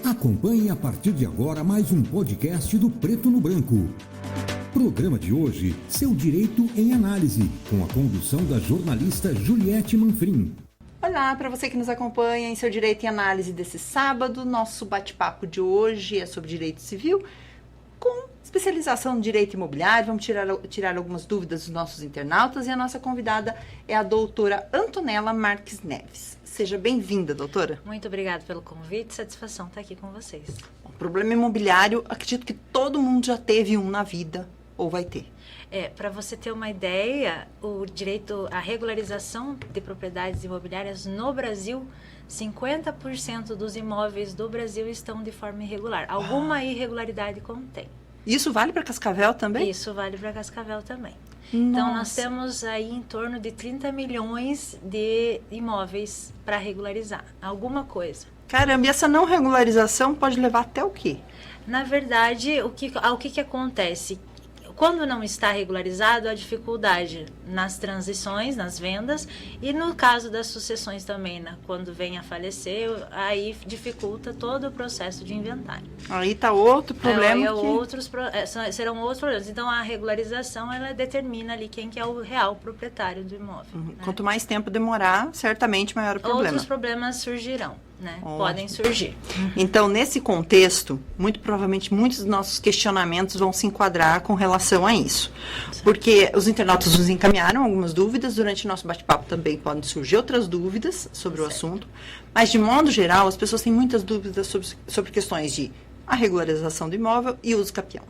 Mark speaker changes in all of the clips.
Speaker 1: Acompanhe a partir de agora mais um podcast do Preto no Branco. Programa de hoje, Seu Direito em Análise, com a condução da jornalista Juliette Manfrim.
Speaker 2: Olá, para você que nos acompanha em Seu Direito em Análise desse sábado, nosso bate-papo de hoje é sobre direito civil, com especialização no direito imobiliário. Vamos tirar algumas dúvidas dos nossos internautas e a nossa convidada é a doutora Antonella Marques Neves. Seja bem-vinda, doutora.
Speaker 3: Muito obrigada pelo convite, satisfação estar aqui com vocês.
Speaker 2: O problema imobiliário, acredito que todo mundo já teve um na vida ou vai ter.
Speaker 3: Para você ter uma ideia, o direito à regularização de propriedades imobiliárias no Brasil, 50% dos imóveis do Brasil estão de forma irregular. Alguma irregularidade contém.
Speaker 2: Isso vale para Cascavel também?
Speaker 3: Isso vale para Cascavel também.
Speaker 2: Nossa.
Speaker 3: Então, nós temos aí em torno de 30 milhões de imóveis para regularizar. Alguma coisa.
Speaker 2: Caramba, e essa não regularização pode levar até o quê?
Speaker 3: Na verdade, o que acontece? Quando não está regularizado, há dificuldade nas transições, nas vendas, e no caso das sucessões também, né? Quando vem a falecer, aí dificulta todo o processo de inventário.
Speaker 2: Aí está outro problema.
Speaker 3: Serão outros problemas. Então, a regularização, ela determina ali quem que é o real proprietário do imóvel.
Speaker 2: Uhum.
Speaker 3: Né?
Speaker 2: Quanto mais tempo demorar, certamente maior o problema.
Speaker 3: Outros problemas surgirão. Né? Podem surgir.
Speaker 2: Então, nesse contexto, muito provavelmente muitos dos nossos questionamentos vão se enquadrar com relação a isso. Certo. Porque os internautas nos encaminharam algumas dúvidas, durante o nosso bate-papo também podem surgir outras dúvidas sobre o assunto, mas de modo geral, as pessoas têm muitas dúvidas sobre questões de a regularização do imóvel e uso capião.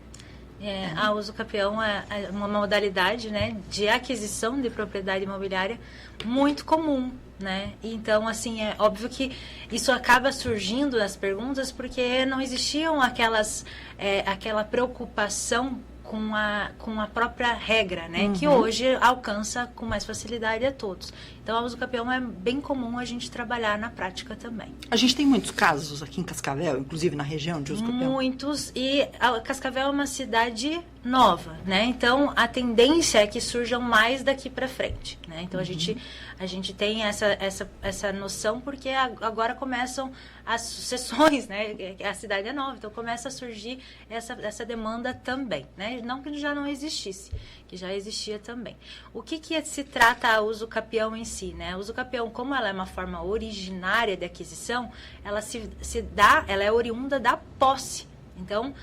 Speaker 3: A uso capião é uma modalidade, né, de aquisição de propriedade imobiliária muito comum, né? Então, assim, é óbvio que isso acaba surgindo nas perguntas porque não existiam aquela preocupação com a própria regra, né? Uhum. Que hoje alcança com mais facilidade a todos. Então, a uso capião é bem comum a gente trabalhar na prática também.
Speaker 2: A gente tem muitos casos aqui em Cascavel, inclusive na região de uso capião?
Speaker 3: Muitos, e a Cascavel é uma cidade nova, né? Então, a tendência é que surjam mais daqui para frente, né? Então, a gente tem essa noção porque agora começam as sucessões, né? A cidade é nova, então começa a surgir essa demanda também, né? Não que já não existisse, que já existia também. O que se trata a uso capião em si, né? A uso capião, como ela é uma forma originária de aquisição, ela ela é oriunda da posse. Então,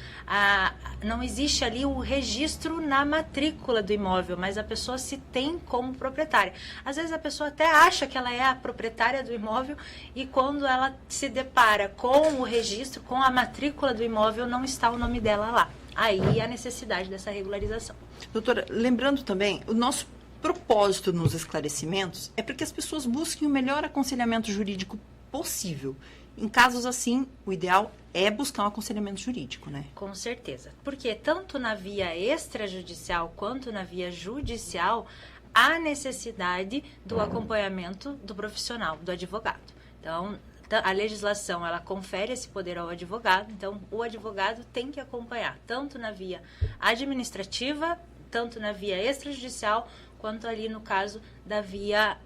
Speaker 3: não existe ali o registro na matrícula do imóvel, mas a pessoa se tem como proprietária. Às vezes a pessoa até acha que ela é a proprietária do imóvel e quando ela se depara com o registro, com a matrícula do imóvel, não está o nome dela lá. Aí a necessidade dessa regularização.
Speaker 2: Doutora, lembrando também, o nosso propósito nos esclarecimentos é para que as pessoas busquem o melhor aconselhamento jurídico possível. Em casos assim, o ideal é buscar um aconselhamento jurídico, né?
Speaker 3: Com certeza. Porque tanto na via extrajudicial quanto na via judicial, há necessidade do acompanhamento do profissional, do advogado. Então, a legislação, ela confere esse poder ao advogado, então o advogado tem que acompanhar, tanto na via administrativa, tanto na via extrajudicial, quanto ali no caso da via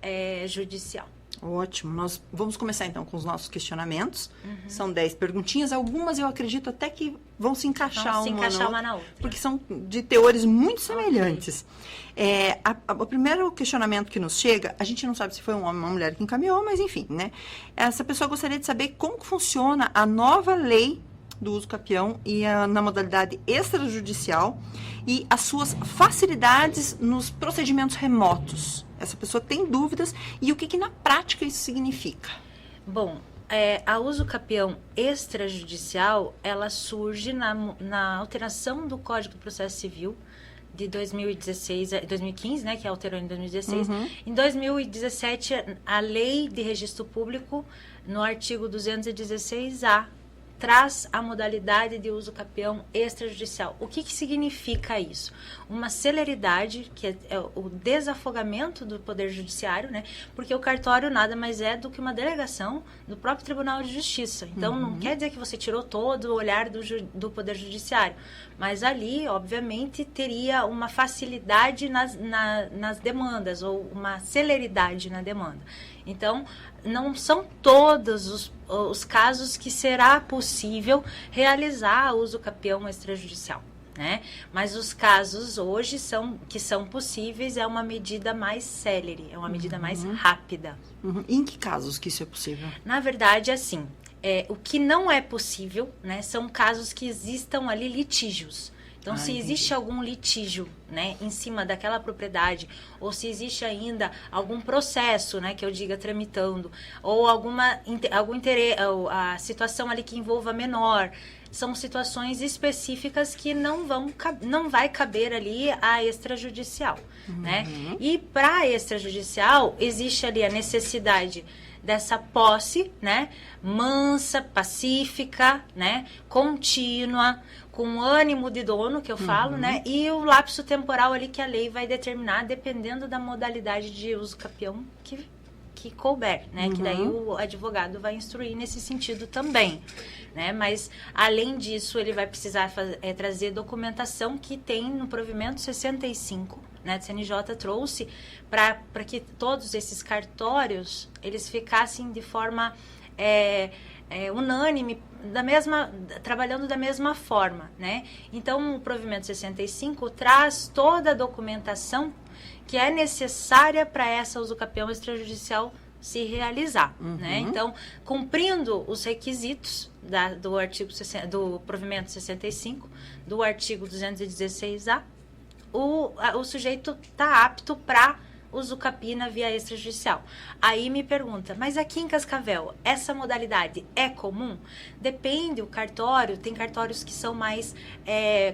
Speaker 3: judicial.
Speaker 2: Ótimo. Nós vamos começar então com os nossos questionamentos. São 10 perguntinhas. Algumas eu acredito até que vão se encaixar, uma na outra. Porque são de teores muito semelhantes. Okay. O primeiro questionamento que nos chega, a gente não sabe se foi um homem ou uma mulher que encaminhou, mas enfim, né? Essa pessoa gostaria de saber como funciona a nova lei do uso capião e na modalidade extrajudicial e as suas facilidades nos procedimentos remotos. Essa pessoa tem dúvidas e o que na prática isso significa? Bom,
Speaker 3: a uso capião extrajudicial, ela surge na alteração do Código do Processo Civil de 2015, né, que alterou em 2016. Em 2017, a Lei de Registro Público, no artigo 216-A, traz a modalidade de uso capião extrajudicial. O que significa isso? Uma celeridade, que é o desafogamento do Poder Judiciário, né? Porque o cartório nada mais é do que uma delegação do próprio Tribunal de Justiça. Então, não quer dizer que você tirou todo o olhar do Poder Judiciário, mas ali, obviamente, teria uma facilidade nas demandas, ou uma celeridade na demanda. Então, não são todos os casos que será possível realizar uso capião extrajudicial, né? Mas os casos hoje que são possíveis é uma medida mais célere, é uma medida mais rápida.
Speaker 2: E em que casos que isso é possível?
Speaker 3: Na verdade, assim, o que não é possível, né, são casos que existam ali litígios. Então, se existe algum litígio, né, em cima daquela propriedade, ou se existe ainda algum processo, né, que eu diga tramitando, ou algum interesse, a situação ali que envolva menor, são situações específicas que não vai caber ali a extrajudicial, né? E para extrajudicial existe ali a necessidade dessa posse, né, mansa, pacífica, né, contínua, com ânimo de dono, que eu falo, né, e o lapso temporal ali que a lei vai determinar, dependendo da modalidade de uso capião que couber, né, que daí o advogado vai instruir nesse sentido também, né, mas além disso ele vai precisar trazer documentação que tem no provimento 65, né, do CNJ trouxe para que todos esses cartórios eles ficassem de forma unânime, trabalhando da mesma forma, né? Então, o provimento 65 traz toda a documentação que é necessária para essa uso capião extrajudicial se realizar, né? Então, cumprindo os requisitos do artigo do provimento 65, do artigo 216A, o sujeito está apto para uso capi na via extrajudicial. Aí me pergunta, mas aqui em Cascavel, essa modalidade é comum? Depende, o cartório, tem cartórios que são mais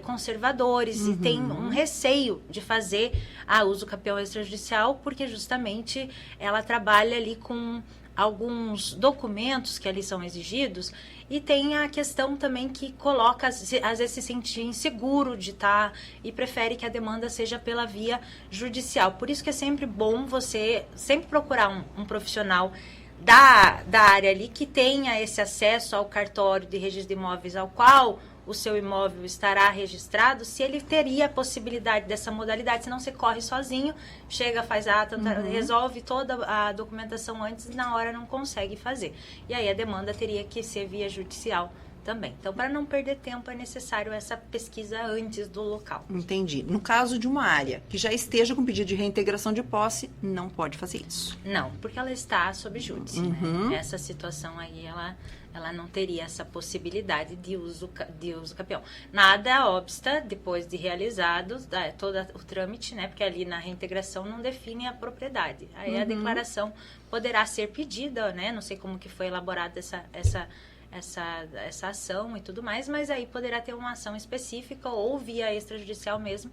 Speaker 3: conservadores e tem um receio de fazer a uso capião extrajudicial, porque justamente ela trabalha ali com alguns documentos que ali são exigidos, e tem a questão também que coloca, às vezes se sente inseguro de estar e prefere que a demanda seja pela via judicial. Por isso que é sempre bom você sempre procurar um profissional da área ali que tenha esse acesso ao cartório de registro de imóveis ao qual o seu imóvel estará registrado, se ele teria a possibilidade dessa modalidade, senão você corre sozinho, chega, faz a ata, resolve toda a documentação antes e na hora não consegue fazer. E aí a demanda teria que ser via judicial também. Então, para não perder tempo, é necessário essa pesquisa antes do local.
Speaker 2: Entendi. No caso de uma área que já esteja com pedido de reintegração de posse, não pode fazer isso.
Speaker 3: Não, porque ela está sob júdice, né? Essa situação aí, ela não teria essa possibilidade de uso capião. Nada obsta, depois de realizado todo o trâmite, né? Porque ali na reintegração não define a propriedade. Aí a declaração poderá ser pedida, né? Não sei como que foi elaborada essa ação e tudo mais, mas aí poderá ter uma ação específica ou via extrajudicial mesmo,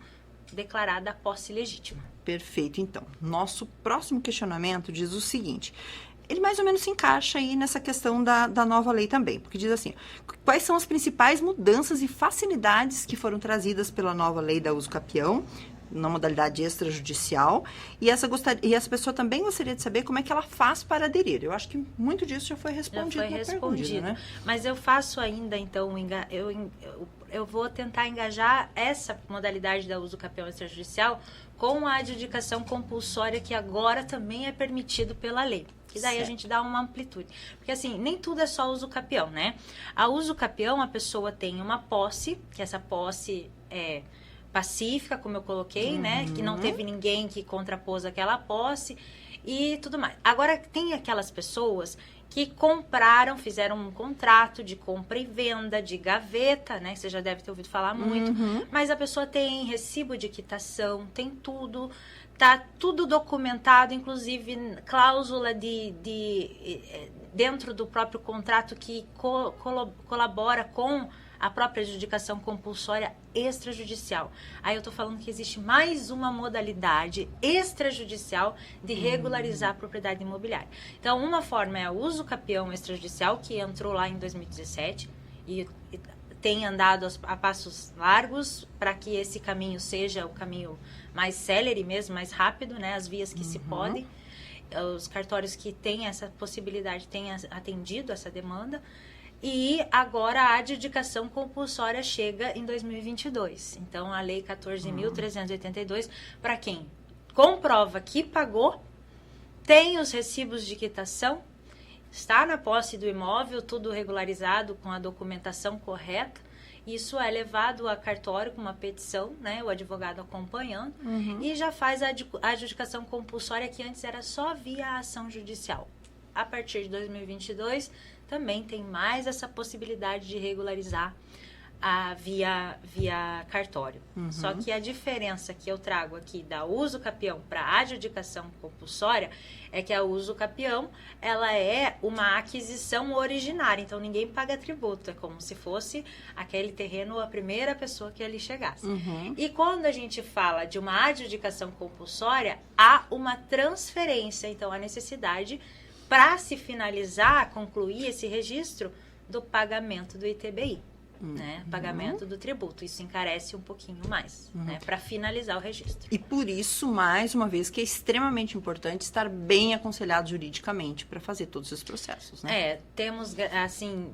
Speaker 3: declarada a posse legítima.
Speaker 2: Perfeito. Então, nosso próximo questionamento diz o seguinte: ele mais ou menos se encaixa aí nessa questão da nova lei também, porque diz assim: quais são as principais mudanças e facilidades que foram trazidas pela nova lei da uso capião na modalidade extrajudicial, e essa pessoa também gostaria de saber como é que ela faz para aderir. Eu acho que muito disso já foi respondido.
Speaker 3: Né? Mas eu faço ainda, então, eu vou tentar engajar essa modalidade da uso capião extrajudicial com a adjudicação compulsória, que agora também é permitido pela lei. Que daí a gente dá uma amplitude. Porque assim, nem tudo é só uso capião, né? A uso capião, a pessoa tem uma posse, que essa posse é pacífica, como eu coloquei, né? Que não teve ninguém que contrapôs aquela posse e tudo mais. Agora, tem aquelas pessoas que compraram, fizeram um contrato de compra e venda, de gaveta, né? Você já deve ter ouvido falar muito. Mas a pessoa tem recibo de quitação, tem tudo, tá tudo documentado, inclusive cláusula dentro do próprio contrato que colabora com a própria adjudicação compulsória extrajudicial. Aí eu tô falando que existe mais uma modalidade extrajudicial de regularizar a propriedade imobiliária. Então, uma forma é o uso capião extrajudicial, que entrou lá em 2017 e tem andado a passos largos para que esse caminho seja o caminho mais célere mesmo, mais rápido, né? As vias que se podem. Os cartórios que têm essa possibilidade têm atendido essa demanda. E agora a adjudicação compulsória chega em 2022. Então, a Lei 14.382, para quem comprova que pagou, tem os recibos de quitação, está na posse do imóvel, tudo regularizado com a documentação correta. Isso é levado a cartório com uma petição, né, o advogado acompanhando, e já faz a adjudicação compulsória, que antes era só via ação judicial. A partir de 2022, também tem mais essa possibilidade de regularizar via cartório. Só que a diferença que eu trago aqui da uso capião para adjudicação compulsória é que a uso capião, ela é uma aquisição originária, então ninguém paga tributo, é como se fosse aquele terreno a primeira pessoa que ali chegasse. E quando a gente fala de uma adjudicação compulsória, há uma transferência, então a necessidade para se finalizar, concluir esse registro do pagamento do ITBI. Né, pagamento do tributo. Isso encarece um pouquinho mais, né, para finalizar o registro.
Speaker 2: E por isso, mais uma vez, que é extremamente importante estar bem aconselhado juridicamente para fazer todos os processos, né?
Speaker 3: Temos, assim,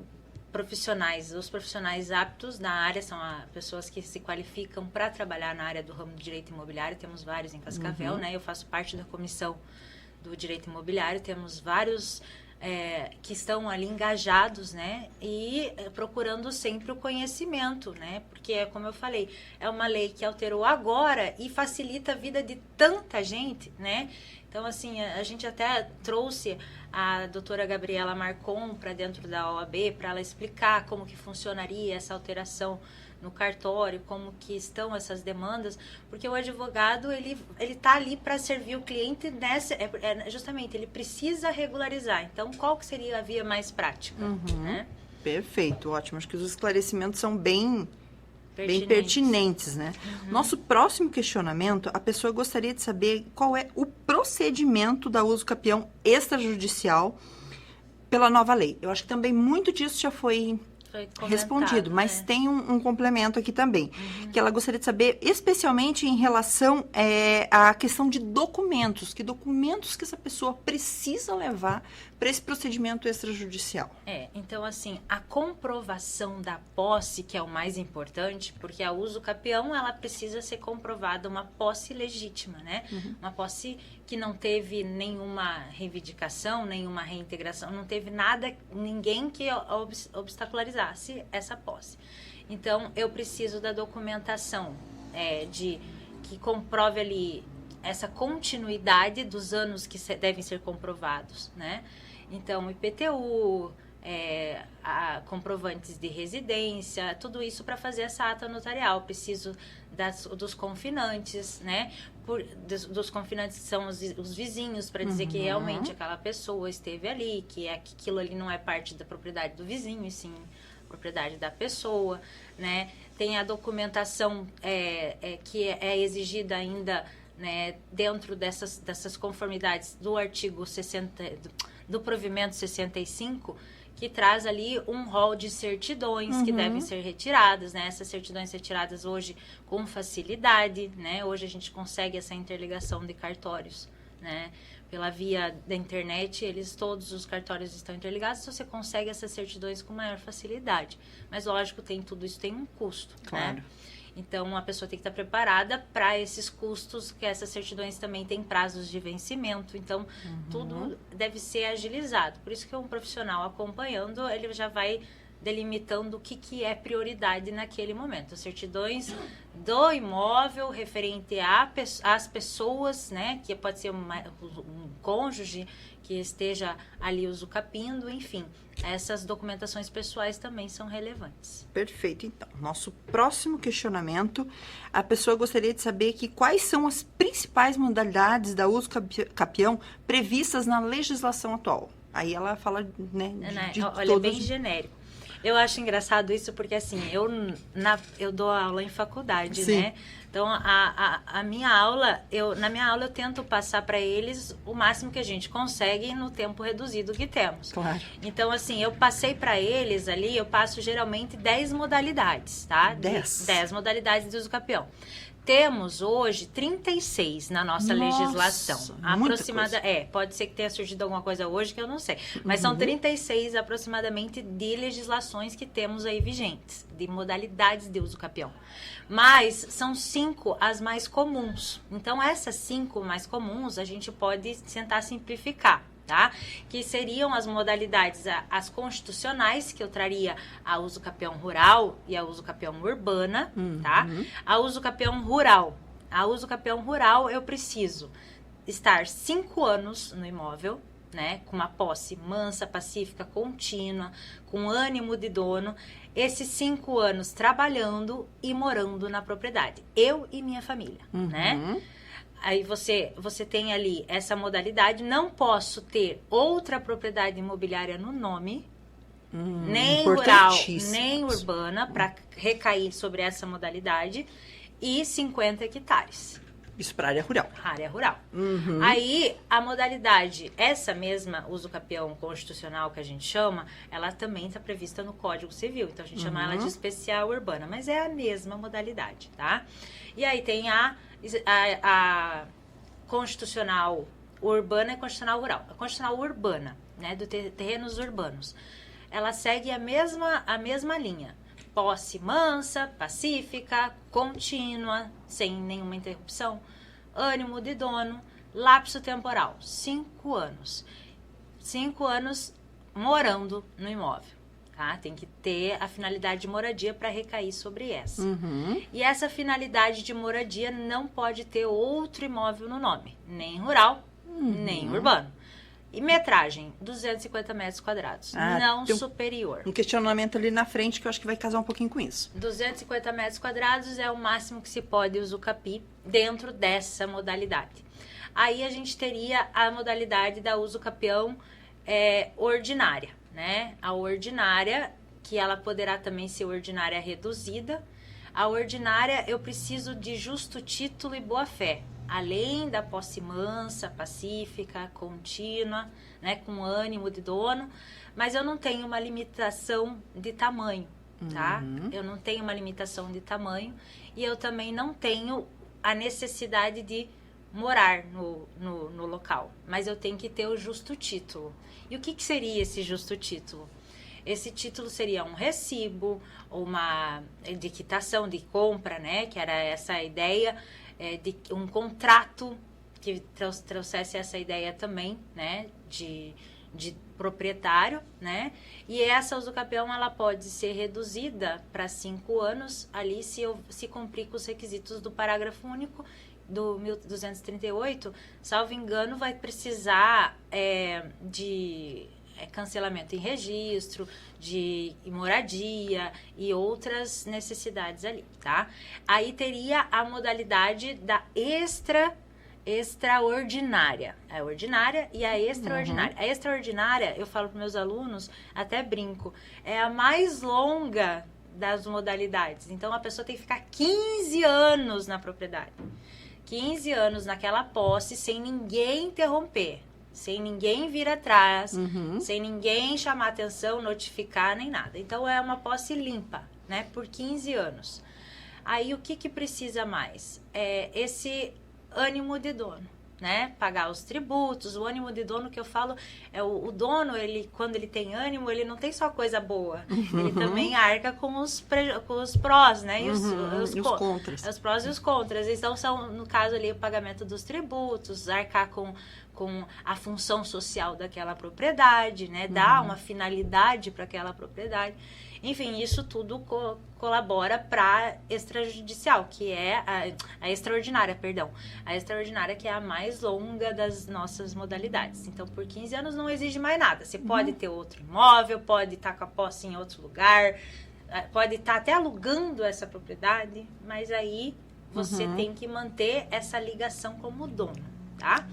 Speaker 3: os profissionais aptos na área são pessoas que se qualificam para trabalhar na área do ramo do direito imobiliário. Temos vários em Cascavel, né? Eu faço parte da comissão do direito imobiliário, temos vários que estão ali engajados, né, e procurando sempre o conhecimento, né, porque, como eu falei, é uma lei que alterou agora e facilita a vida de tanta gente, né. Então, assim, a gente até trouxe a doutora Gabriela Marcon para dentro da OAB para ela explicar como que funcionaria essa alteração no cartório, como que estão essas demandas, porque o advogado, ele tá ali para servir o cliente justamente, ele precisa regularizar. Então, qual que seria a via mais prática? Né?
Speaker 2: Perfeito, ótimo. Acho que os esclarecimentos são bem pertinentes, né? Nosso próximo questionamento, a pessoa gostaria de saber qual é o procedimento da uso capião extrajudicial pela nova lei. Eu acho que também muito disso já foi respondido, mas tem um complemento aqui também, que ela gostaria de saber, especialmente em relação à questão de documentos, que documentos que essa pessoa precisa levar para esse procedimento extrajudicial.
Speaker 3: Então, assim, a comprovação da posse, que é o mais importante, porque a uso capião, ela precisa ser comprovada uma posse legítima, né? Uma posse que não teve nenhuma reivindicação, nenhuma reintegração, não teve nada, ninguém que obstacularizasse essa posse. Então, eu preciso da documentação que comprove ali essa continuidade dos anos que devem ser comprovados, né? Então, IPTU, comprovantes de residência, tudo isso para fazer essa ata notarial. Preciso dos confinantes, né? Dos confinantes que são os vizinhos, para dizer que realmente aquela pessoa esteve ali, que aquilo ali não é parte da propriedade do vizinho, e sim propriedade da pessoa, né? Tem a documentação que é exigida ainda, né, dentro dessas conformidades do artigo 60, do provimento 65, que traz ali um rol de certidões que devem ser retiradas, né? Essas certidões retiradas hoje com facilidade, né? Hoje a gente consegue essa interligação de cartórios, né? Pela via da internet, todos os cartórios estão interligados, você consegue essas certidões com maior facilidade. Mas, lógico, tudo isso tem um custo,
Speaker 2: claro,
Speaker 3: né? Então, a pessoa tem que estar preparada para esses custos, que essas certidões também têm prazos de vencimento. Então, tudo deve ser agilizado. Por isso que um profissional acompanhando, ele já vai delimitando o que é prioridade naquele momento. As certidões do imóvel referente às pessoas, né? Que pode ser um cônjuge que esteja ali usucapindo, enfim. Essas documentações pessoais também são relevantes.
Speaker 2: Perfeito. Então, nosso próximo questionamento, a pessoa gostaria de saber quais são as principais modalidades da uso capião previstas na legislação atual. Aí ela fala, né,
Speaker 3: olha, é bem genérico. Eu acho engraçado isso porque, assim, eu dou aula em faculdade, sim, né? Então, a minha aula, na minha aula eu tento passar para eles o máximo que a gente consegue no tempo reduzido que temos.
Speaker 2: Claro.
Speaker 3: Então, assim, eu passei para eles ali, eu passo geralmente 10 modalidades, tá?
Speaker 2: 10
Speaker 3: modalidades de uso capião. Temos hoje 36 na nossa legislação.
Speaker 2: Aproximada,
Speaker 3: pode ser que tenha surgido alguma coisa hoje que eu não sei. Mas são 36 aproximadamente de legislações que temos aí vigentes, de modalidades de uso capião. Mas são 5 as mais comuns. Então, essas 5 mais comuns a gente pode tentar simplificar. Tá? Que seriam as modalidades, as constitucionais, que eu traria a uso capião rural e a uso capião urbana, tá? A uso capião rural. A uso capião rural, eu preciso estar 5 anos no imóvel, né? Com uma posse mansa, pacífica, contínua, com ânimo de dono. Esses 5 anos trabalhando e morando na propriedade. Eu e minha família, né? Aí você tem ali essa modalidade. Não posso ter outra propriedade imobiliária no nome, nem rural, nem urbana, para recair sobre essa modalidade. E 50 hectares.
Speaker 2: Isso para área rural.
Speaker 3: Área rural. Aí, a modalidade, essa mesma uso capião constitucional que a gente chama, ela também está prevista no Código Civil. Então, a gente chama ela de especial urbana. Mas é a mesma modalidade, tá? E aí tem a constitucional urbana e constitucional rural. A constitucional urbana, né, do terrenos urbanos, ela segue a mesma linha. Posse mansa, pacífica, contínua, sem nenhuma interrupção, ânimo de dono, lapso temporal, 5 anos. 5 anos morando no imóvel. Tá? Tem que ter a finalidade de moradia para recair sobre essa. E essa finalidade de moradia não pode ter outro imóvel no nome, nem rural, nem urbano. E metragem, 250 metros quadrados, não superior.
Speaker 2: Um questionamento ali na frente que eu acho que vai casar um pouquinho com isso.
Speaker 3: 250 metros quadrados é o máximo que se pode usucapi dentro dessa modalidade. Aí a gente teria a modalidade da usucapião ordinária, né? A ordinária, que ela poderá também ser ordinária reduzida. A ordinária, eu preciso de justo título e boa-fé. Além da posse mansa, pacífica, contínua, né, com ânimo de dono, mas eu não tenho uma limitação de tamanho, tá? Eu não tenho uma limitação de tamanho e eu também não tenho a necessidade de morar no local, mas eu tenho que ter o justo título. E o que seria esse justo título? Esse título seria um recibo, ou uma de quitação de compra, né, que era essa a ideia, de um contrato que trouxesse essa ideia também, né, de proprietário, né, e essa usucapião ela pode ser reduzida para 5 anos ali se cumprir com os requisitos do parágrafo único do 1238, salvo engano, vai precisar de cancelamento em registro, de moradia e outras necessidades ali, tá? Aí teria a modalidade da extraordinária. A ordinária e a extraordinária. A extraordinária, eu falo para meus alunos, até brinco, é a mais longa das modalidades. Então, a pessoa tem que ficar 15 anos na propriedade. 15 anos naquela posse, sem ninguém interromper. Sem ninguém vir atrás, sem ninguém chamar atenção, notificar, nem nada. Então, é uma posse limpa, né? Por 15 anos. Aí, o que precisa mais? Esse ânimo de dono, né? Pagar os tributos. O ânimo de dono que eu falo é o dono, quando ele tem ânimo, ele não tem só coisa boa. Ele também arca com os prós, né? E os contras. Os prós e os contras. Então, são, no caso ali, o pagamento dos tributos, arcar com a função social daquela propriedade, né? Dar uma finalidade para aquela propriedade. Enfim, isso tudo colabora para extrajudicial, que é a extraordinária, perdão. A extraordinária, que é a mais longa das nossas modalidades. Então, por 15 anos não exige mais nada. Você pode ter outro imóvel, pode estar com a posse em outro lugar, pode estar até alugando essa propriedade, mas aí você tem que manter essa ligação como dono. Tá?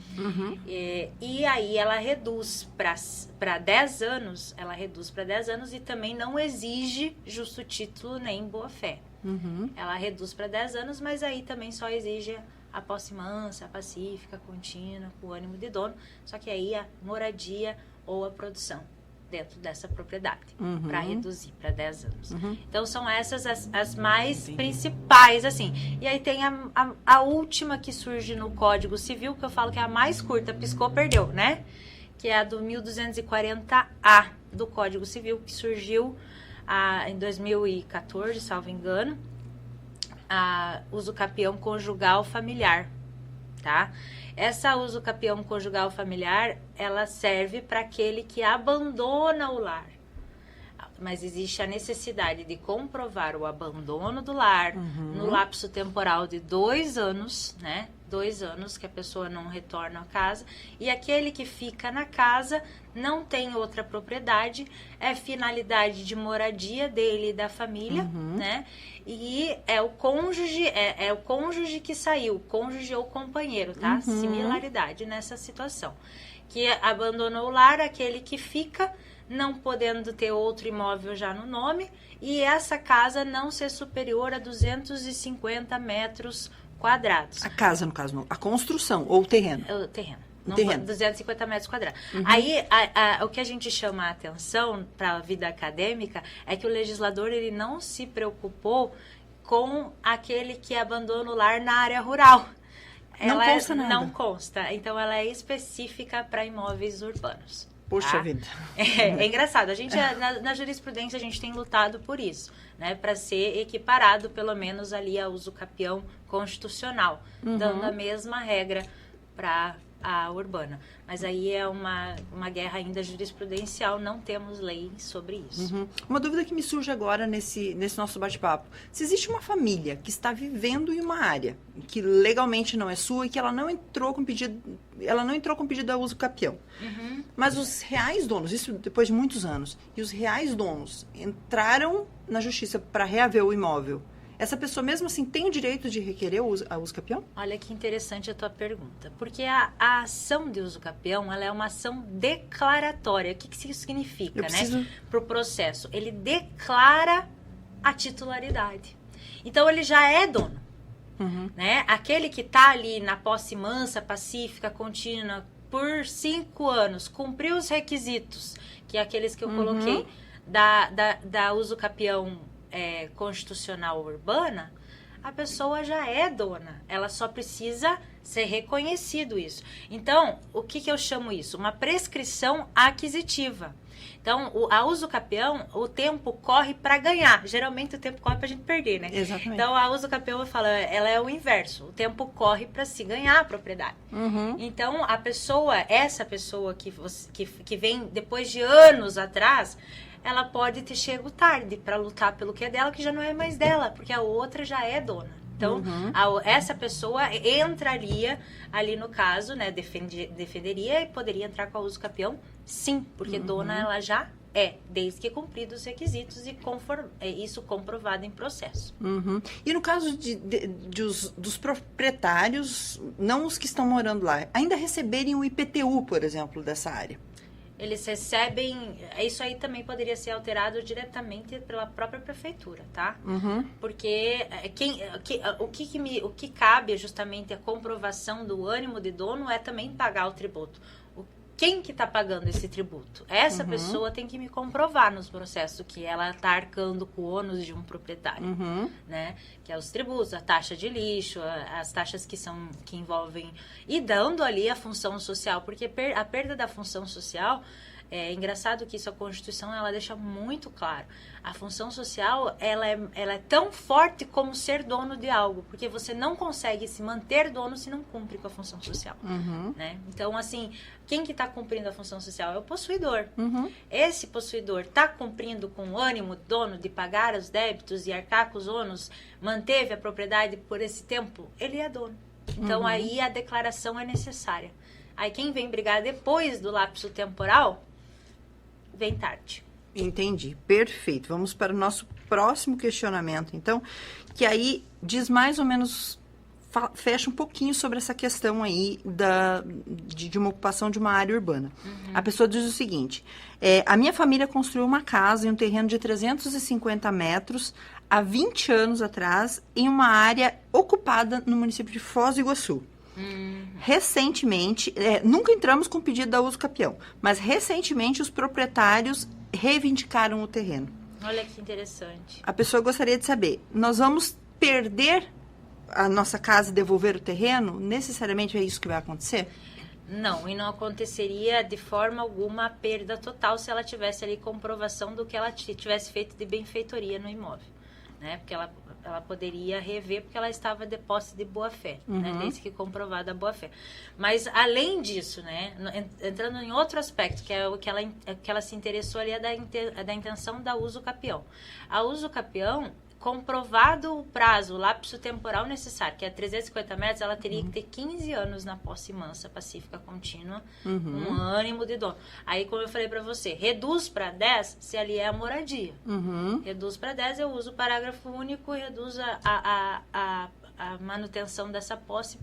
Speaker 3: E aí ela reduz para 10 anos, e também não exige justo título nem boa-fé. Ela reduz para 10 anos, mas aí também só exige a posse mansa, pacífica, contínua, com ânimo de dono, só que aí a moradia ou a produção, dentro dessa propriedade, para reduzir para 10 anos. Então, são essas as mais principais, assim. E aí tem a última que surge no Código Civil, que eu falo que é a mais curta, piscou, perdeu, né? Que é a do 1240A do Código Civil, que surgiu em 2014, salvo engano, uso capião conjugal familiar, tá? Essa uso capião conjugal familiar, ela serve para aquele que abandona o lar. Mas existe a necessidade de comprovar o abandono do lar no lapso temporal de 2 anos, né? 2 anos que a pessoa não retorna à casa. E aquele que fica na casa não tem outra propriedade, é finalidade de moradia dele e da família, né? E é o cônjuge, é o cônjuge que saiu, cônjuge ou companheiro, tá? Similaridade nessa situação. Que abandonou o lar, aquele que fica, não podendo ter outro imóvel já no nome, e essa casa não ser superior a 250 metros quadrados.
Speaker 2: A casa, no caso, não. A construção ou o terreno?
Speaker 3: O terreno.
Speaker 2: Não, terreno.
Speaker 3: 250 metros quadrados. Aí, o que a gente chama a atenção para a vida acadêmica é que o legislador ele não se preocupou com aquele que abandona o lar na área rural.
Speaker 2: Não consta nada.
Speaker 3: Não consta. Então, ela é específica para imóveis urbanos.
Speaker 2: Poxa vida.
Speaker 3: É engraçado. A gente, na jurisprudência, a gente tem lutado por isso, né? Para ser equiparado, pelo menos, ali ao uso capião constitucional, dando a mesma regra para a urbana. Mas aí é uma guerra ainda jurisprudencial, não temos lei sobre isso.
Speaker 2: Uma dúvida que me surge agora nesse nosso bate-papo. Se existe uma família que está vivendo em uma área que legalmente não é sua e que ela não entrou com pedido a uso capião, mas os reais donos, isso depois de muitos anos, e os reais donos entraram na justiça para reaver o imóvel, essa pessoa mesmo assim tem o direito de requerer a uso capião?
Speaker 3: Olha que interessante a tua pergunta, porque a ação de uso capião, ela é uma ação declaratória. O que isso significa, né? Para o processo, ele declara a titularidade. Então, ele já é dono, né? Aquele que está ali na posse mansa, pacífica, contínua, por 5 anos, cumpriu os requisitos, que é aqueles que eu coloquei, da uso capião constitucional urbana, a pessoa já é dona. Ela só precisa ser reconhecido isso. Então, o que eu chamo isso? Uma prescrição aquisitiva. Então, a uso capião, o tempo corre para ganhar. Geralmente, o tempo corre para a gente perder, né?
Speaker 2: Exatamente.
Speaker 3: Então, a uso capião, eu falo, ela é o inverso. O tempo corre para se ganhar a propriedade. Então, essa pessoa que vem depois de anos atrás, ela pode ter chego tarde para lutar pelo que é dela, que já não é mais dela, porque a outra já é dona. Então, essa pessoa entraria ali no caso, né, defenderia e poderia entrar com a uso capião, sim, porque dona ela já é, desde que cumpridos os requisitos e isso comprovado em processo.
Speaker 2: E no caso dos proprietários, não os que estão morando lá, ainda receberem o IPTU, por exemplo, dessa área?
Speaker 3: Eles recebem... Isso aí também poderia ser alterado diretamente pela própria prefeitura, tá? Porque o que cabe justamente a comprovação do ânimo de dono é também pagar o tributo. Quem que está pagando esse tributo? Essa pessoa tem que me comprovar nos processos que ela está arcando com o ônus de um proprietário, né? Que é os tributos, a taxa de lixo, as taxas que envolvem... E dando ali a função social, porque a perda da função social... É engraçado que isso, a Constituição, ela deixa muito claro. A função social, ela é tão forte como ser dono de algo, porque você não consegue se manter dono se não cumpre com a função social. Né? Então, assim, quem que está cumprindo a função social é o possuidor. Esse possuidor está cumprindo com o ânimo dono de pagar os débitos e arcar com os ônus, manteve a propriedade por esse tempo, ele é dono. Então, aí a declaração é necessária. Aí, quem vem brigar depois do lapso temporal... vem tarde.
Speaker 2: Entendi, perfeito. Vamos para o nosso próximo questionamento, então, que aí diz mais ou menos, fecha um pouquinho sobre essa questão aí de uma ocupação de uma área urbana. A pessoa diz o seguinte, a minha família construiu uma casa em um terreno de 350 metros há 20 anos atrás, em uma área ocupada no município de Foz do Iguaçu. Recentemente, nunca entramos com pedido da uso capião, mas recentemente os proprietários reivindicaram o terreno.
Speaker 3: Olha que interessante.
Speaker 2: A pessoa gostaria de saber, nós vamos perder a nossa casa e devolver o terreno? Necessariamente é isso que vai acontecer?
Speaker 3: Não, e não aconteceria de forma alguma a perda total se ela tivesse ali comprovação do que ela tivesse feito de benfeitoria no imóvel, né? Porque ela poderia rever porque ela estava de posse de boa-fé, né? Desde que comprovada a boa-fé. Mas, além disso, né? Entrando em outro aspecto, que é o que ela se interessou ali, é da intenção da uso capião. A uso capião, comprovado o prazo, o lapso temporal necessário, que é 350 metros, ela teria que ter 15 anos na posse mansa, pacífica, contínua, com ânimo de dono. Aí, como eu falei para você, reduz para 10 se ali é a moradia. Reduz para 10, eu uso o parágrafo único e reduz a manutenção dessa posse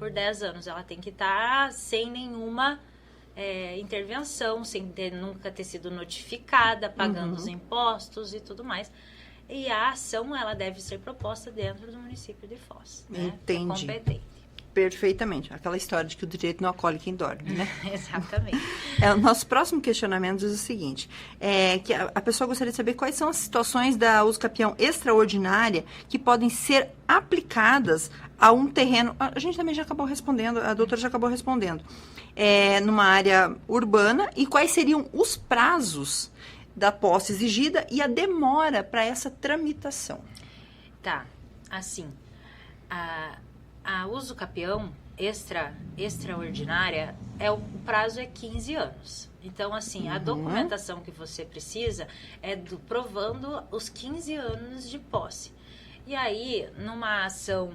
Speaker 3: por 10 anos. Ela tem que estar sem nenhuma intervenção, sem nunca ter sido notificada, pagando os impostos e tudo mais. E a ação, ela deve ser proposta dentro do município de Foz. Né?
Speaker 2: Entendi.
Speaker 3: Competente.
Speaker 2: Perfeitamente. Aquela história de que o direito não acolhe quem dorme, né?
Speaker 3: Exatamente.
Speaker 2: O nosso próximo questionamento diz o seguinte, que a pessoa gostaria de saber quais são as situações da uso capião extraordinária que podem ser aplicadas a um terreno... A gente também já acabou respondendo, a doutora já acabou respondendo. Numa área urbana, e quais seriam os prazos da posse exigida e a demora para essa tramitação.
Speaker 3: Tá, assim, a uso capião extraordinária, o prazo é 15 anos. Então, assim, a documentação que você precisa é provando os 15 anos de posse. E aí, numa ação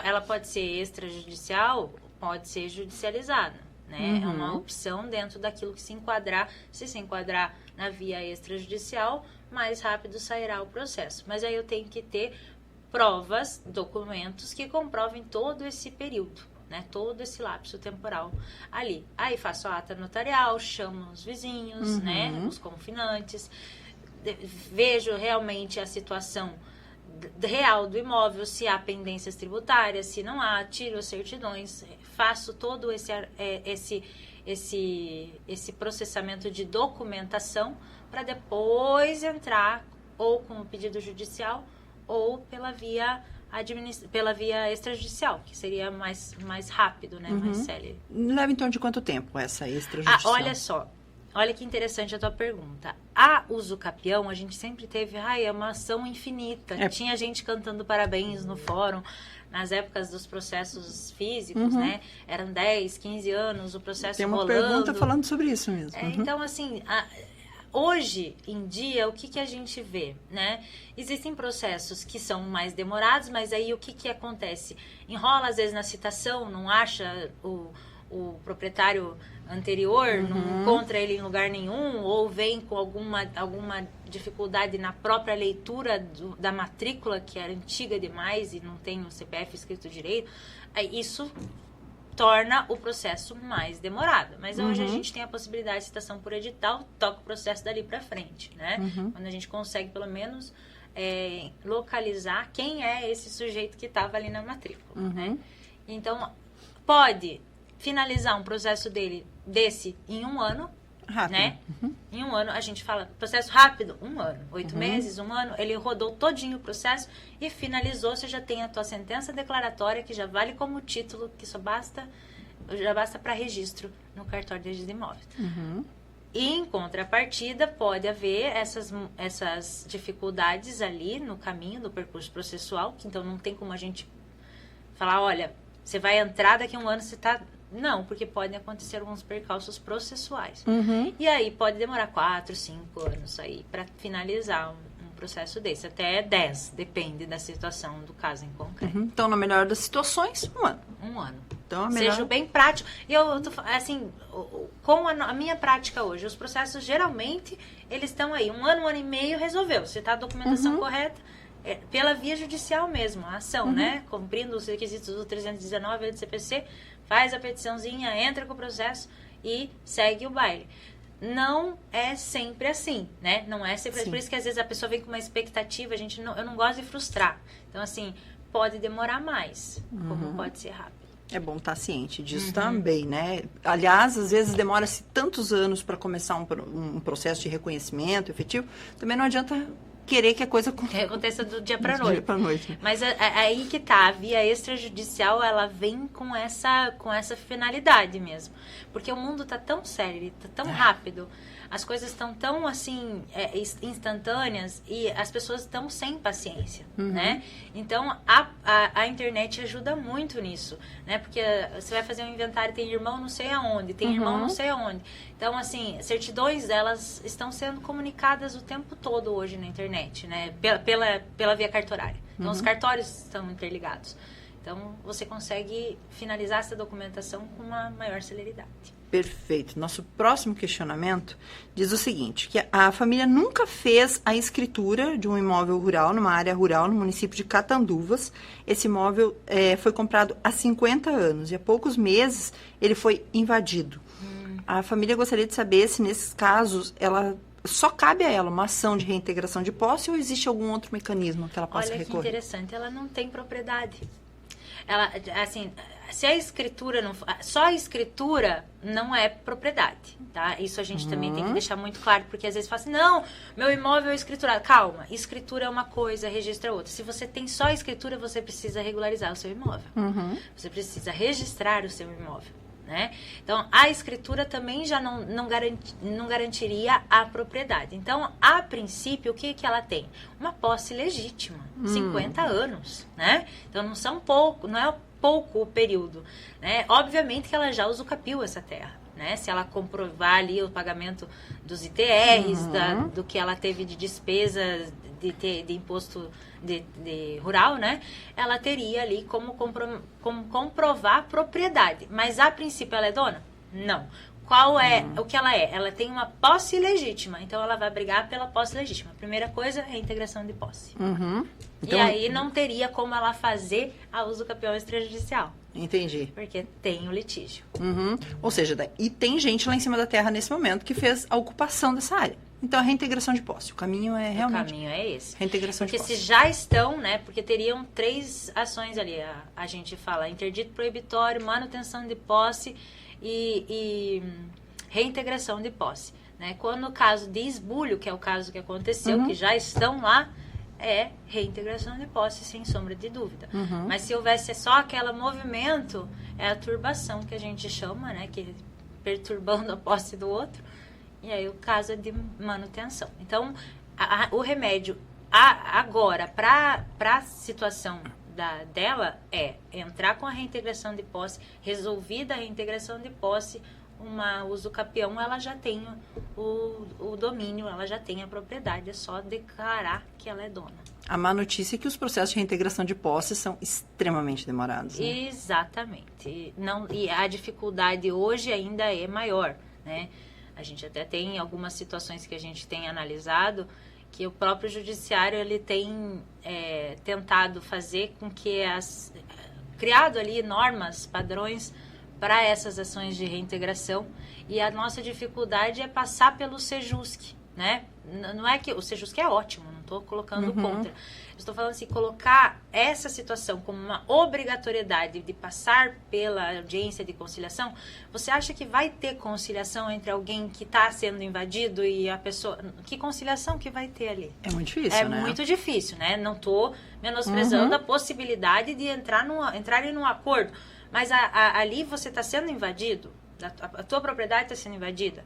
Speaker 3: ela pode ser extrajudicial, pode ser judicializada. Né? É uma opção dentro daquilo que se enquadrar. Se enquadrar na via extrajudicial, mais rápido sairá o processo. Mas aí eu tenho que ter provas, documentos que comprovem todo esse período, né? Todo esse lapso temporal ali. Aí faço a ata notarial, chamo os vizinhos, né? Os confinantes, vejo realmente a situação real do imóvel, se há pendências tributárias, se não há, tiro as certidões, faço todo esse processamento de documentação para depois entrar ou com o pedido judicial ou pela via extrajudicial, que seria mais rápido, né? Mais célere.
Speaker 2: Leva em torno de quanto tempo essa extrajudicial?
Speaker 3: Olha só. Olha que interessante a tua pergunta. A uso capião, a gente sempre teve, é uma ação infinita. Tinha gente cantando parabéns no fórum, nas épocas dos processos físicos, né? Eram 10, 15 anos, o processo rolando.
Speaker 2: Tem uma pergunta falando sobre isso mesmo.
Speaker 3: Então, assim, hoje em dia, o que a gente vê, né? Existem processos que são mais demorados, mas aí o que acontece? Enrola, às vezes, na citação, não acha o proprietário anterior, não encontra ele em lugar nenhum, ou vem com alguma dificuldade na própria leitura da matrícula, que era antiga demais e não tem o CPF escrito direito, isso torna o processo mais demorado. Mas hoje a gente tem a possibilidade de citação por edital, toca o processo dali para frente, né? Quando a gente consegue, pelo menos, localizar quem é esse sujeito que estava ali na matrícula, né? Então, pode finalizar um processo desse em 1 ano,
Speaker 2: rápido,
Speaker 3: né? Em 1 ano, a gente fala processo rápido, 1 ano, 8 meses, 1 ano, ele rodou todinho o processo e finalizou, você já tem a tua sentença declaratória, que já vale como título, que já basta para registro no cartório de registro de imóveis. E, em contrapartida, pode haver essas dificuldades ali no caminho do percurso processual, que então não tem como a gente falar, olha, você vai entrar daqui a 1 ano, você está... Não, porque podem acontecer alguns percalços processuais. E aí pode demorar 4, 5 anos aí para finalizar um processo desse. Até 10, depende da situação do caso em concreto.
Speaker 2: Então, na melhor das situações, 1 ano.
Speaker 3: 1 ano.
Speaker 2: Então, a melhor...
Speaker 3: Seja bem prático. E eu tô, assim, com a minha prática hoje, os processos geralmente, eles estão aí. 1 ano, 1 ano e meio, resolveu. Se está a documentação correta, pela via judicial mesmo, a ação, né? Cumprindo os requisitos do 319 do CPC, faz a petiçãozinha, entra com o processo e segue o baile. Não é sempre assim, né? Não é sempre assim. Por isso que às vezes a pessoa vem com uma expectativa, eu não gosto de frustrar. Então, assim, pode demorar mais, como pode ser rápido.
Speaker 2: É bom estar ciente disso também, né? Aliás, às vezes demora-se tantos anos para começar um processo de reconhecimento efetivo, também não adianta querer que a coisa
Speaker 3: aconteça do dia para noite. Mas aí que tá, a via extrajudicial, ela vem com essa finalidade mesmo. Porque o mundo tá tão sério, tá tão rápido, as coisas estão tão, assim, instantâneas e as pessoas estão sem paciência, né? Então, a internet ajuda muito nisso, né? Porque você vai fazer um inventário, tem irmão não sei aonde, tem irmão não sei aonde. Então, assim, certidões, elas estão sendo comunicadas o tempo todo hoje na internet, né? Pela via cartorária. Então, os cartórios estão interligados. Então, você consegue finalizar essa documentação com uma maior celeridade.
Speaker 2: Perfeito. Nosso próximo questionamento diz o seguinte, que a família nunca fez a escritura de um imóvel rural, numa área rural, no município de Catanduvas. Esse imóvel foi comprado há 50 anos e há poucos meses ele foi invadido. A família gostaria de saber se, nesses casos, só cabe a ela uma ação de reintegração de posse ou existe algum outro mecanismo que ela possa recorrer?
Speaker 3: Olha que interessante, ela não tem propriedade. Ela, assim, se a escritura não... Só a escritura não é propriedade, tá? Isso a gente também tem que deixar muito claro, porque às vezes fala assim, não, meu imóvel é escriturado. Calma, escritura é uma coisa, registro é outra. Se você tem só a escritura, você precisa regularizar o seu imóvel. Você precisa registrar o seu imóvel, né? Então, a escritura também já não garantiria a propriedade. Então, a princípio, o que ela tem? Uma posse legítima, 50 anos, né? Então, não é pouco o período, né? Obviamente que ela já usucapiou essa terra, né? Se ela comprovar ali o pagamento dos ITRs, do que ela teve de despesas de imposto de rural, né? Ela teria ali como comprovar a propriedade. Mas, a princípio, ela é dona? Não. Qual é o que ela é? Ela tem uma posse legítima, então ela vai brigar pela posse legítima. Primeira coisa, reintegração de posse. Então, e aí não teria como ela fazer a usucapião extrajudicial.
Speaker 2: Entendi.
Speaker 3: Porque tem o litígio.
Speaker 2: Ou seja, e tem gente lá em cima da terra nesse momento que fez a ocupação dessa área. Então, a reintegração de posse. O caminho é realmente...
Speaker 3: O caminho é esse.
Speaker 2: Reintegração de posse.
Speaker 3: Porque se já estão, né? Porque teriam 3 ações ali. A gente fala interdito proibitório, manutenção de posse e reintegração de posse, né? Quando no caso de esbulho, que é o caso que aconteceu, que já estão lá, é reintegração de posse, sem sombra de dúvida. Mas se houvesse só aquele movimento, é a turbação que a gente chama, né? Que perturbando a posse do outro. E aí o caso é de manutenção. Então, o remédio agora, para a situação dela, é entrar com a reintegração de posse, resolvida a reintegração de posse, uma usucapião, ela já tem o domínio, ela já tem a propriedade, é só declarar que ela é dona.
Speaker 2: A má notícia é que os processos de reintegração de posse são extremamente demorados, né?
Speaker 3: Exatamente. E a dificuldade hoje ainda é maior, né? A gente até tem algumas situações que a gente tem analisado que o próprio judiciário ele tem tentado fazer com que criado ali normas, padrões para essas ações de reintegração, e a nossa dificuldade é passar pelo Sejusc, né? Não é que o Sejusc é ótimo, não estou colocando contra. Estou falando assim, colocar essa situação como uma obrigatoriedade de passar pela audiência de conciliação. Você acha que vai ter conciliação entre alguém que está sendo invadido e a pessoa... Que conciliação que vai ter ali?
Speaker 2: É muito difícil, né?
Speaker 3: É muito difícil, né? Não estou menosprezando a possibilidade de entrar em um acordo. Mas ali você está sendo invadido, a tua propriedade está sendo invadida.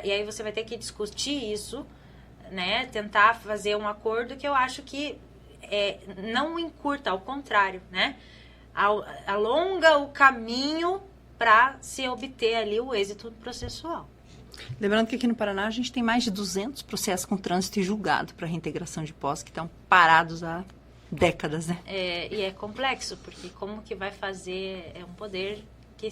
Speaker 3: E aí você vai ter que discutir isso, né? Tentar fazer um acordo que eu acho que não encurta, ao contrário, né? Alonga o caminho para se obter ali o êxito processual.
Speaker 2: Lembrando que aqui no Paraná a gente tem mais de 200 processos com trânsito e julgado para reintegração de posse que estão parados há décadas, né?
Speaker 3: E é complexo, porque como que vai fazer, é um poder que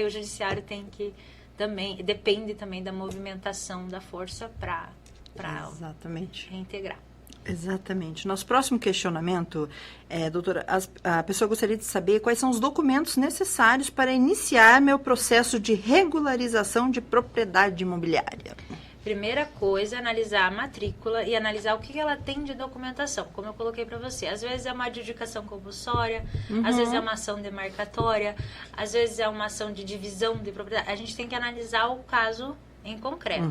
Speaker 3: o judiciário tem que também, depende também da movimentação da força para reintegrar.
Speaker 2: Exatamente. Nosso próximo questionamento, doutora, a pessoa gostaria de saber quais são os documentos necessários para iniciar meu processo de regularização de propriedade imobiliária.
Speaker 3: Primeira coisa é analisar a matrícula e analisar o que ela tem de documentação, como eu coloquei para você. Às vezes é uma adjudicação compulsória, às vezes é uma ação demarcatória, às vezes é uma ação de divisão de propriedade. A gente tem que analisar o caso em concreto.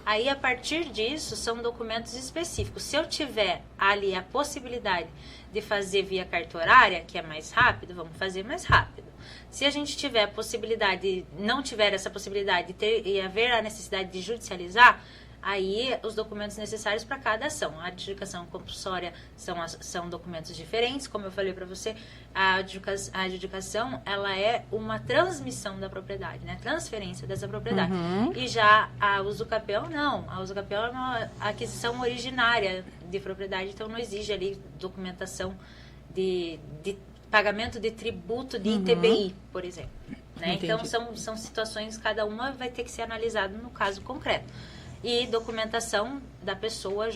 Speaker 3: Aí, a partir disso, são documentos específicos. Se eu tiver ali a possibilidade de fazer via cartorária, que é mais rápido, vamos fazer mais rápido. Se a gente tiver a possibilidade, não tiver essa possibilidade e haver a necessidade de judicializar, aí os documentos necessários para cada ação. A adjudicação compulsória são documentos diferentes, como eu falei para você, a adjudicação ela é uma transmissão da propriedade, né? Transferência dessa propriedade. E já a usucapião, não. A usucapião é uma aquisição originária de propriedade, então não exige ali documentação de pagamento de tributo de ITBI, por exemplo. Né? Então, são situações, cada uma vai ter que ser analisada no caso concreto. E documentação da pessoa,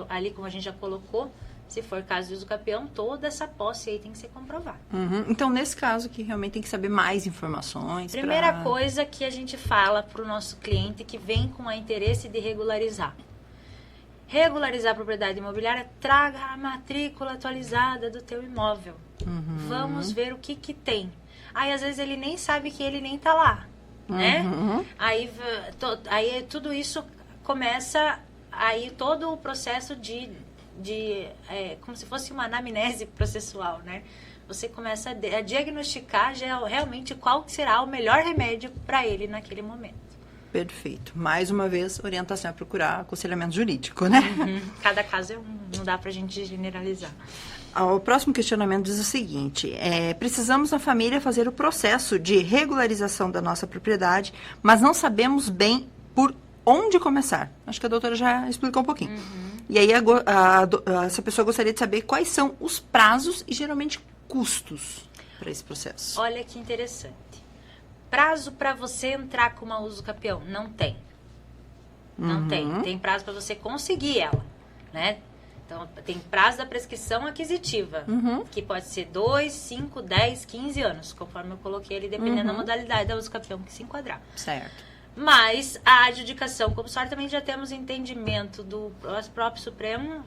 Speaker 3: ali como a gente já colocou, se for caso de usucapião, toda essa posse aí tem que ser comprovada.
Speaker 2: Então, nesse caso que realmente tem que saber mais informações.
Speaker 3: Primeira coisa que a gente fala para o nosso cliente que vem com o interesse de regularizar. Regularizar a propriedade imobiliária, traga a matrícula atualizada do teu imóvel. Vamos ver o que tem. Aí, às vezes, ele nem sabe que ele nem está lá. Né? Aí tudo isso começa, aí todo o processo como se fosse uma anamnese processual, né? Você começa a diagnosticar realmente qual será o melhor remédio para ele naquele momento.
Speaker 2: Perfeito. Mais uma vez, orientação é procurar aconselhamento jurídico, né?
Speaker 3: Cada caso não dá pra gente generalizar.
Speaker 2: O próximo questionamento diz o seguinte: precisamos na família fazer o processo de regularização da nossa propriedade, mas não sabemos bem por onde começar. Acho que a doutora já explicou um pouquinho. E aí essa pessoa gostaria de saber quais são os prazos e geralmente custos para esse processo.
Speaker 3: Olha que interessante. Prazo para você entrar com uma usucapião? Não tem. Não tem. Tem prazo para você conseguir ela, né? Então, tem prazo da prescrição aquisitiva, que pode ser 2, 5, 10, 15 anos, conforme eu coloquei ali, dependendo da modalidade da usucapião que se enquadrar.
Speaker 2: Certo.
Speaker 3: Mas a adjudicação compulsória também já temos entendimento do próprio Supremo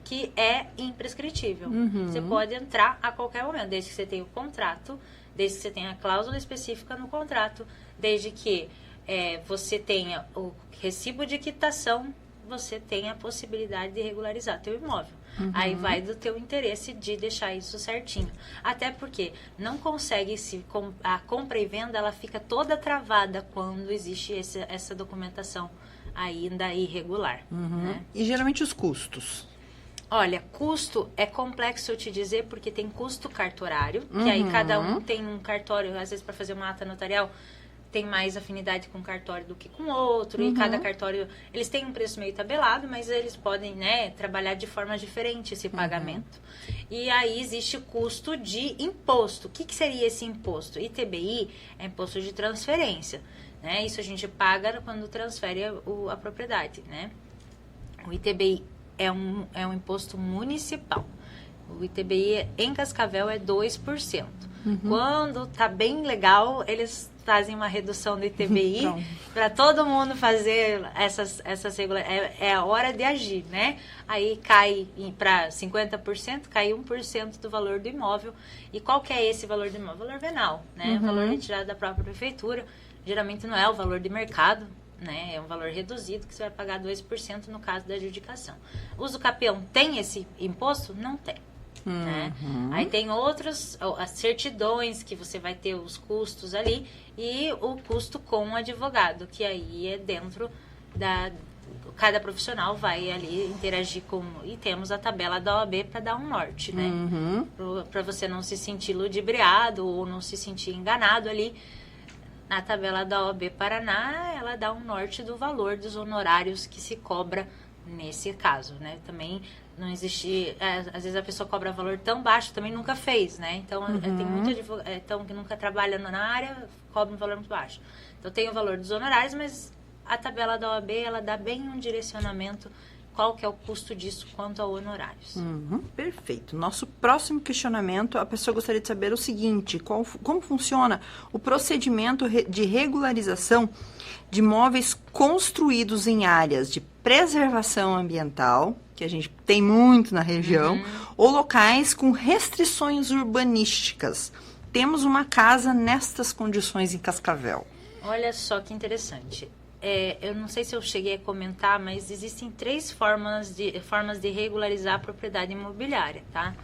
Speaker 3: que é imprescritível. Você pode entrar a qualquer momento, desde que você tenha o contrato, desde que você tenha a cláusula específica no contrato, desde que você tenha o recibo de quitação, você tem a possibilidade de regularizar teu imóvel. Aí vai do teu interesse de deixar isso certinho. Até porque não consegue a compra e venda, ela fica toda travada quando existe essa documentação ainda irregular. Né?
Speaker 2: E geralmente os custos?
Speaker 3: Olha, custo é complexo eu te dizer, porque tem custo cartorário, que aí cada um tem um cartório, às vezes para fazer uma ata notarial, tem mais afinidade com um cartório do que com outro, e cada cartório, eles têm um preço meio tabelado, mas eles podem, né, trabalhar de forma diferente esse pagamento. E aí existe o custo de imposto. O que seria esse imposto? ITBI é imposto de transferência, né? Isso a gente paga quando transfere a propriedade, né? O ITBI é um imposto municipal. O ITBI em Cascavel é 2%. Quando tá bem legal, eles fazem uma redução do ITBI para todo mundo fazer essas regulações. É a hora de agir, né? Aí cai para 50%, cai 1% do valor do imóvel. E qual que é esse valor do imóvel? O valor venal, né? O valor retirado da própria prefeitura. Geralmente não é o valor de mercado, né? É um valor reduzido que você vai pagar 2% no caso da adjudicação. O usucapião tem esse imposto? Não tem. Né? Aí tem outras, as certidões que você vai ter os custos ali e o custo com o advogado, que aí é dentro cada profissional vai ali interagir com, e temos a tabela da OAB para dar um norte, né? Para você não se sentir ludibriado ou não se sentir enganado ali. Na tabela da OAB Paraná, ela dá um norte do valor dos honorários que se cobra nesse caso, né? Também não existe, às vezes a pessoa cobra valor tão baixo, também nunca fez, né? Então, tem muito advogado que nunca trabalha na área, cobra um valor muito baixo. Então, tem o valor dos honorários, mas a tabela da OAB, ela dá bem um direcionamento qual que é o custo disso quanto a honorários.
Speaker 2: Perfeito. Nosso próximo questionamento, a pessoa gostaria de saber o seguinte, como funciona o procedimento de regularização de imóveis construídos em áreas de preservação ambiental, que a gente tem muito na região, ou locais com restrições urbanísticas. Temos uma casa nestas condições em Cascavel.
Speaker 3: Olha só que interessante. Eu não sei se eu cheguei a comentar, mas existem 3 formas de regularizar a propriedade imobiliária, tá?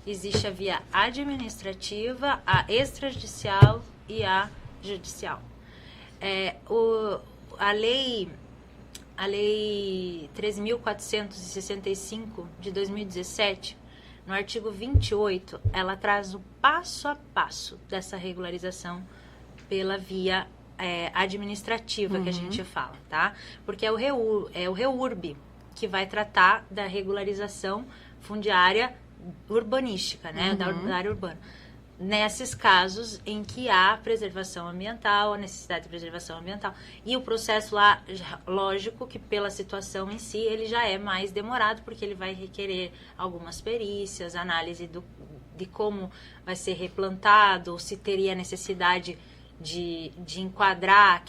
Speaker 3: Existe a via administrativa, a extrajudicial e a judicial. A lei 13.465 de 2017, no artigo 28, ela traz o passo a passo dessa regularização pela via administrativa que a gente fala, tá? Porque é o REURB que vai tratar da regularização fundiária urbanística, né? Da área urbana. Nesses casos em que há preservação ambiental, a necessidade de preservação ambiental. E o processo lá, lógico que pela situação em si, ele já é mais demorado, porque ele vai requerer algumas perícias, análise de como vai ser replantado, se teria necessidade de enquadrar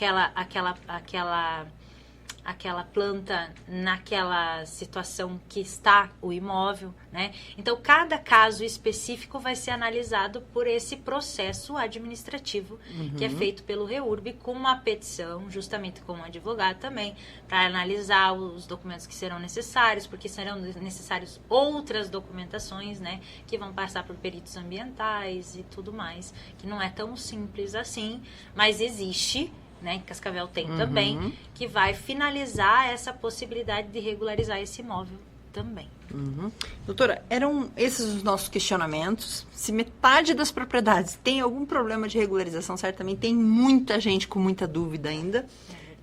Speaker 3: aquela planta naquela situação que está o imóvel, né? Então, cada caso específico vai ser analisado por esse processo administrativo que é feito pelo REURB com uma petição, justamente com um advogado também, para analisar os documentos que serão necessários, porque serão necessários outras documentações, né? Que vão passar por peritos ambientais e tudo mais, que não é tão simples assim, mas existe, né, Cascavel tem também, que vai finalizar essa possibilidade de regularizar esse imóvel também.
Speaker 2: Doutora, eram esses os nossos questionamentos. Se metade das propriedades tem algum problema de regularização, certamente tem muita gente com muita dúvida ainda.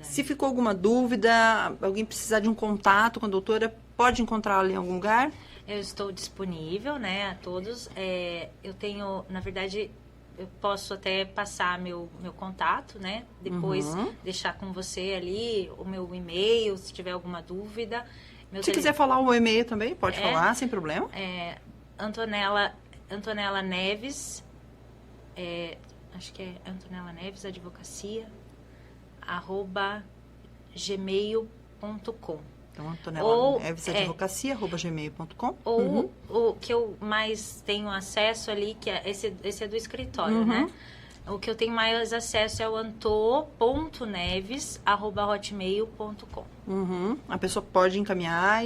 Speaker 2: Se ficou alguma dúvida, alguém precisar de um contato com a doutora, pode encontrá-la em algum lugar?
Speaker 3: Eu estou disponível, né, a todos. Eu tenho, na verdade, eu posso até passar meu contato, né? Depois deixar com você ali o meu e-mail, se tiver alguma dúvida.
Speaker 2: Se quiser falar o e-mail também, pode falar, sem problema.
Speaker 3: Antonella Neves, acho que é Antonella Neves Advocacia, @gmail.com.
Speaker 2: Então, Antonella Neves Advocacia, @gmail.com.
Speaker 3: Ou o que eu mais tenho acesso ali, que é esse é do escritório, né? O que eu tenho mais acesso é o anto.neves@hotmail.com.
Speaker 2: A pessoa pode encaminhar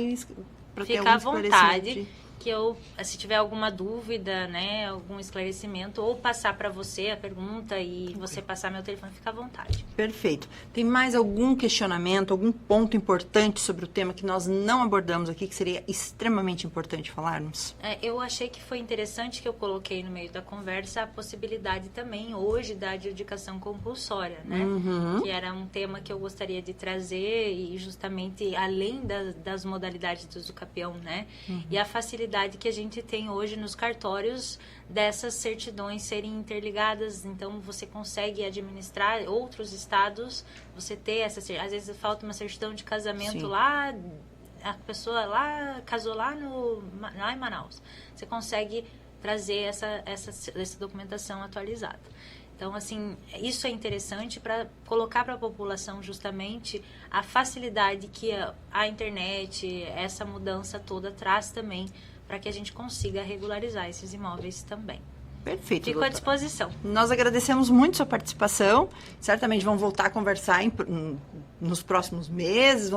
Speaker 2: para ter
Speaker 3: Fica à vontade, que eu, se tiver alguma dúvida, né, algum esclarecimento, ou passar para você a pergunta e você passar meu telefone, fica à vontade.
Speaker 2: Perfeito. Tem mais algum questionamento, algum ponto importante sobre o tema que nós não abordamos aqui, que seria extremamente importante falarmos?
Speaker 3: Eu achei que foi interessante que eu coloquei no meio da conversa a possibilidade também hoje da adjudicação compulsória, né? Que era um tema que eu gostaria de trazer e justamente além das modalidades do Usucapião, né? E a facilidade que a gente tem hoje nos cartórios dessas certidões serem interligadas, então você consegue administrar outros estados, você ter essa, às vezes falta uma certidão de casamento lá, a pessoa lá casou lá em Manaus, você consegue trazer essa documentação atualizada. Então, assim, isso é interessante para colocar para a população justamente a facilidade que a internet, essa mudança toda traz também para que a gente consiga regularizar esses imóveis também.
Speaker 2: Perfeito,
Speaker 3: Fico à disposição.
Speaker 2: Nós agradecemos muito sua participação. Certamente vão voltar a conversar nos próximos meses,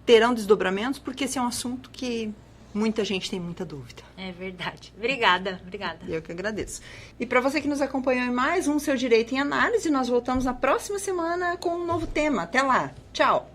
Speaker 2: terão desdobramentos, porque esse é um assunto que muita gente tem muita dúvida.
Speaker 3: É verdade. Obrigada.
Speaker 2: Eu que agradeço. E para você que nos acompanhou em mais um Seu Direito em Análise, nós voltamos na próxima semana com um novo tema. Até lá. Tchau.